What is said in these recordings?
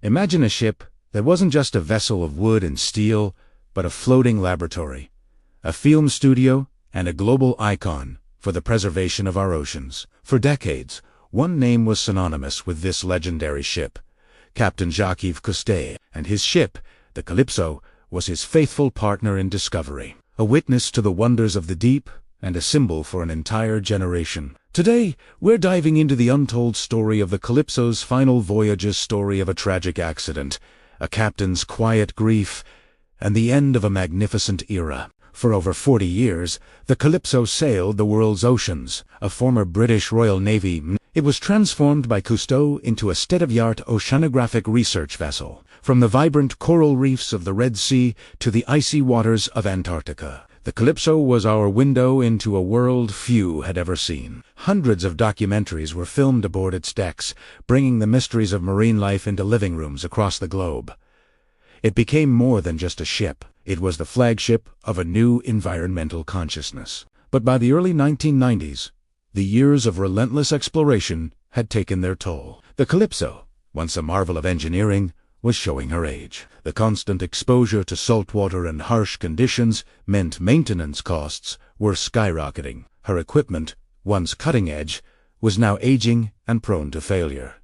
Imagine a ship that wasn't just a vessel of wood and steel, but a floating laboratory, a film studio, and a global icon for the preservation of our oceans. For decades, one name was synonymous with this legendary ship. Captain Jacques Cousteau, and his ship, the Calypso, was his faithful partner in discovery, a witness to the wonders of the deep and a symbol for an entire generation. Today, we're diving into the untold story of the Calypso's final voyage, a story of a tragic accident, a captain's quiet grief, and the end of a magnificent era. For over 40 years, the Calypso sailed the world's oceans. A former British Royal Navy, it was transformed by Cousteau into a state-of-the-art oceanographic research vessel. From the vibrant coral reefs of the Red Sea to the icy waters of Antarctica, the Calypso was our window into a world few had ever seen. Hundreds of documentaries were filmed aboard its decks, bringing the mysteries of marine life into living rooms across the globe. It became more than just a ship. It was the flagship of a new environmental consciousness. But by the early 1990s, the years of relentless exploration had taken their toll. The Calypso, once a marvel of engineering, was showing her age. The constant exposure to saltwater and harsh conditions meant maintenance costs were skyrocketing. Her equipment, once cutting-edge, was now aging and prone to failure.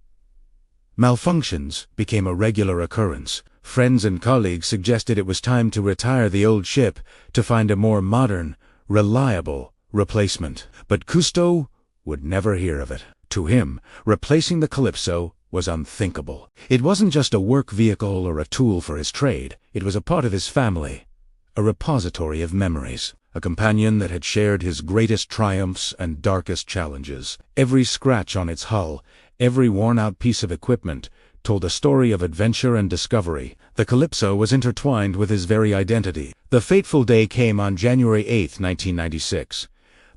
Malfunctions became a regular occurrence. Friends and colleagues suggested it was time to retire the old ship to find a more modern, reliable replacement. But Cousteau would never hear of it. To him, replacing the Calypso was unthinkable. It wasn't just a work vehicle or a tool for his trade. It was a part of his family, a repository of memories, a companion that had shared his greatest triumphs and darkest challenges. Every scratch on its hull, every worn-out piece of equipment, told a story of adventure and discovery. The Calypso was intertwined with his very identity. The fateful day came on January 8, 1996.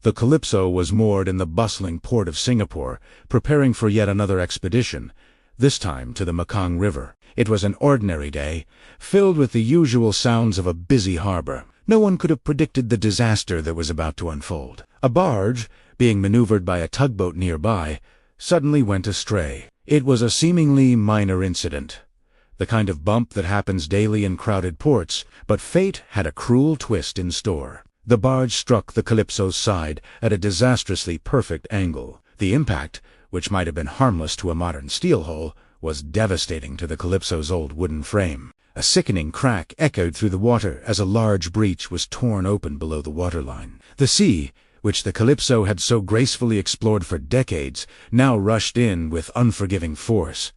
The Calypso was moored in the bustling port of Singapore, preparing for yet another expedition, this time to the Mekong River. It was an ordinary day, filled with the usual sounds of a busy harbor. No one could have predicted the disaster that was about to unfold. A barge, being maneuvered by a tugboat nearby, suddenly went astray. It was a seemingly minor incident, the kind of bump that happens daily in crowded ports, but fate had a cruel twist in store. The barge struck the Calypso's side at a disastrously perfect angle. The impact, which might have been harmless to a modern steel hull, was devastating to the Calypso's old wooden frame. A sickening crack echoed through the water as a large breach was torn open below the waterline. The sea, which the Calypso had so gracefully explored for decades, now rushed in with unforgiving force.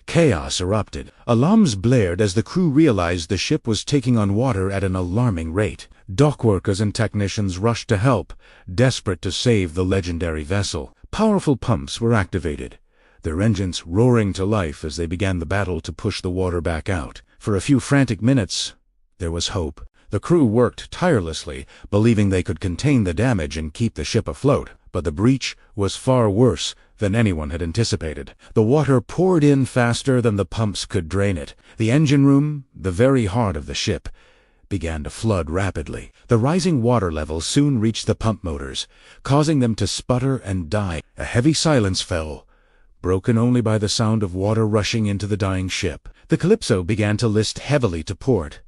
Chaos erupted. Alarms blared as the crew realized the ship was taking on water at an alarming rate. Dockworkers and technicians rushed to help, desperate to save the legendary vessel. Powerful pumps were activated, their engines roaring to life as they began the battle to push the water back out. For a few frantic minutes, there was hope. The crew worked tirelessly, believing they could contain the damage and keep the ship afloat. But the breach was far worse than anyone had anticipated. The water poured in faster than the pumps could drain it. The engine room, the very heart of the ship, began to flood rapidly. The rising water level soon reached the pump motors, causing them to sputter and die. A heavy silence fell, broken only by the sound of water rushing into the dying ship. The Calypso began to list heavily to port,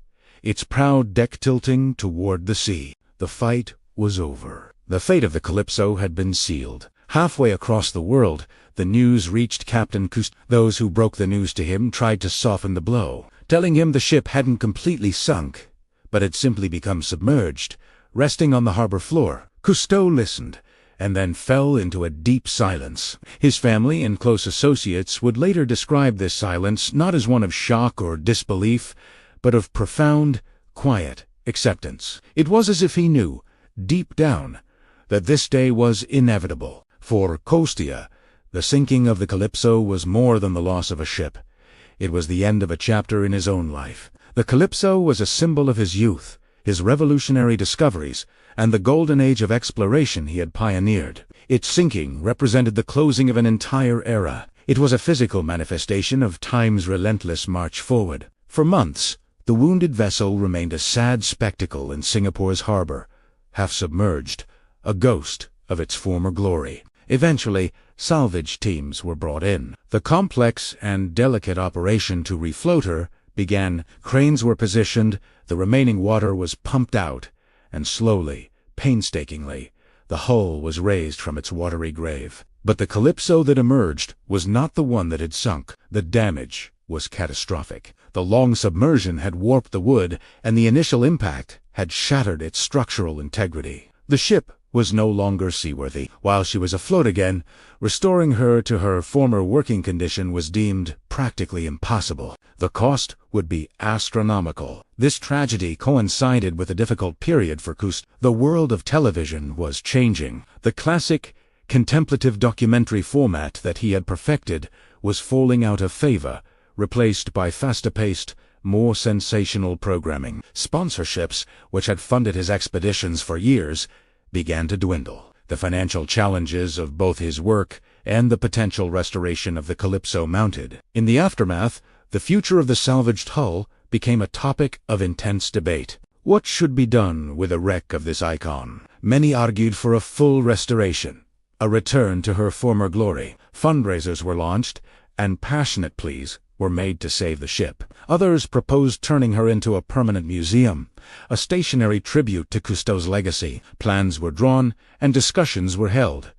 its proud deck tilting toward the sea. The fight was over. The fate of the Calypso had been sealed. Halfway across the world, the news reached Captain Cousteau. Those who broke the news to him tried to soften the blow, telling him the ship hadn't completely sunk, but had simply become submerged, resting on the harbor floor. Cousteau listened, and then fell into a deep silence. His family and close associates would later describe this silence not as one of shock or disbelief, but of profound, quiet acceptance. It was as if he knew, deep down, that this day was inevitable. For Cousteau, the sinking of the Calypso was more than the loss of a ship. It was the end of a chapter in his own life. The Calypso was a symbol of his youth, his revolutionary discoveries, and the golden age of exploration he had pioneered. Its sinking represented the closing of an entire era. It was a physical manifestation of time's relentless march forward. For months, the wounded vessel remained a sad spectacle in Singapore's harbor, half submerged, a ghost of its former glory. Eventually, salvage teams were brought in. The complex and delicate operation to refloat her began. Cranes were positioned, the remaining water was pumped out, and slowly, painstakingly, the hull was raised from its watery grave. But the Calypso that emerged was not the one that had sunk. The damage was catastrophic. The long submersion had warped the wood, and the initial impact had shattered its structural integrity. The ship was no longer seaworthy. While she was afloat again, restoring her to her former working condition was deemed practically impossible. The cost would be astronomical. This tragedy coincided with a difficult period for Cousteau. The world of television was changing. The classic, contemplative documentary format that he had perfected was falling out of favor, replaced by faster-paced, more sensational programming. Sponsorships, which had funded his expeditions for years, began to dwindle. The financial challenges of both his work and the potential restoration of the Calypso mounted. In the aftermath, the future of the salvaged hull became a topic of intense debate. What should be done with a wreck of this icon? Many argued for a full restoration, a return to her former glory. Fundraisers were launched, and passionate pleas were made to save the ship. Others proposed turning her into a permanent museum, a stationary tribute to Cousteau's legacy. Plans were drawn, and discussions were held.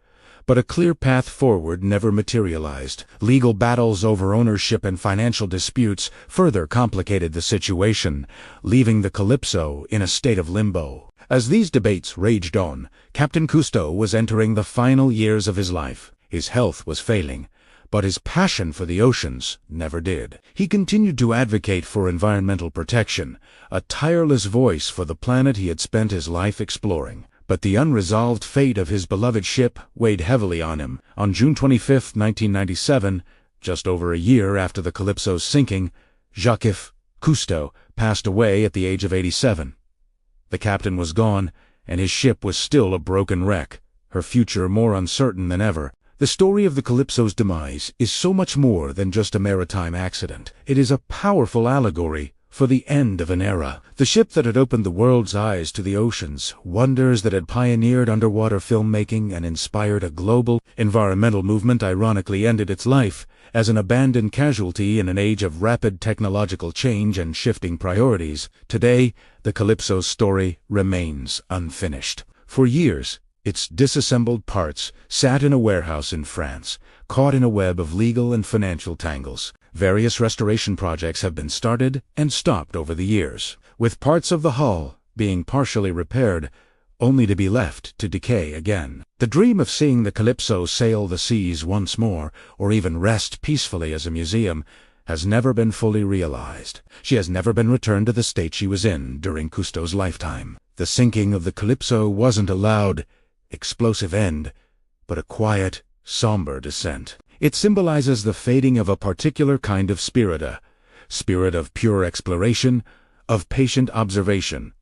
But a clear path forward never materialized. Legal battles over ownership and financial disputes further complicated the situation, leaving the Calypso in a state of limbo. As these debates raged on, Captain Cousteau was entering the final years of his life. His health was failing, but his passion for the oceans never did. He continued to advocate for environmental protection, a tireless voice for the planet he had spent his life exploring. But the unresolved fate of his beloved ship weighed heavily on him. On June 25, 1997, just over a year after the Calypso's sinking, Jacques Cousteau passed away at the age of 87. The captain was gone, and his ship was still a broken wreck, her future more uncertain than ever. The story of the Calypso's demise is so much more than just a maritime accident. It is a powerful allegory for the end of an era. The ship that had opened the world's eyes to the oceans, wonders that had pioneered underwater filmmaking and inspired a global environmental movement, ironically ended its life as an abandoned casualty in an age of rapid technological change and shifting priorities. Today, the Calypso's story remains unfinished. For years, its disassembled parts sat in a warehouse in France, caught in a web of legal and financial tangles. Various restoration projects have been started and stopped over the years, with parts of the hull being partially repaired, only to be left to decay again. The dream of seeing the Calypso sail the seas once more, or even rest peacefully as a museum, has never been fully realized. She has never been returned to the state she was in during Cousteau's lifetime. The sinking of the Calypso wasn't a loud, explosive end, but a quiet, somber descent. It symbolizes the fading of a particular kind of spirit, a spirit of pure exploration, of patient observation,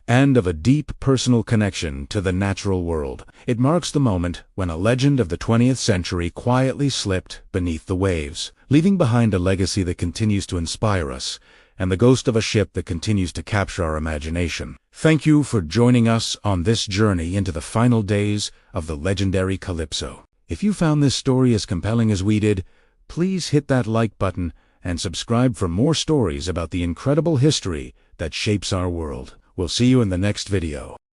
and of a deep personal connection to the natural world. It marks the moment when a legend of the 20th century quietly slipped beneath the waves, leaving behind a legacy that continues to inspire us, and the ghost of a ship that continues to capture our imagination. Thank you for joining us on this journey into the final days of the legendary Calypso. If you found this story as compelling as we did, please hit that like button and subscribe for more stories about the incredible history that shapes our world. We'll see you in the next video.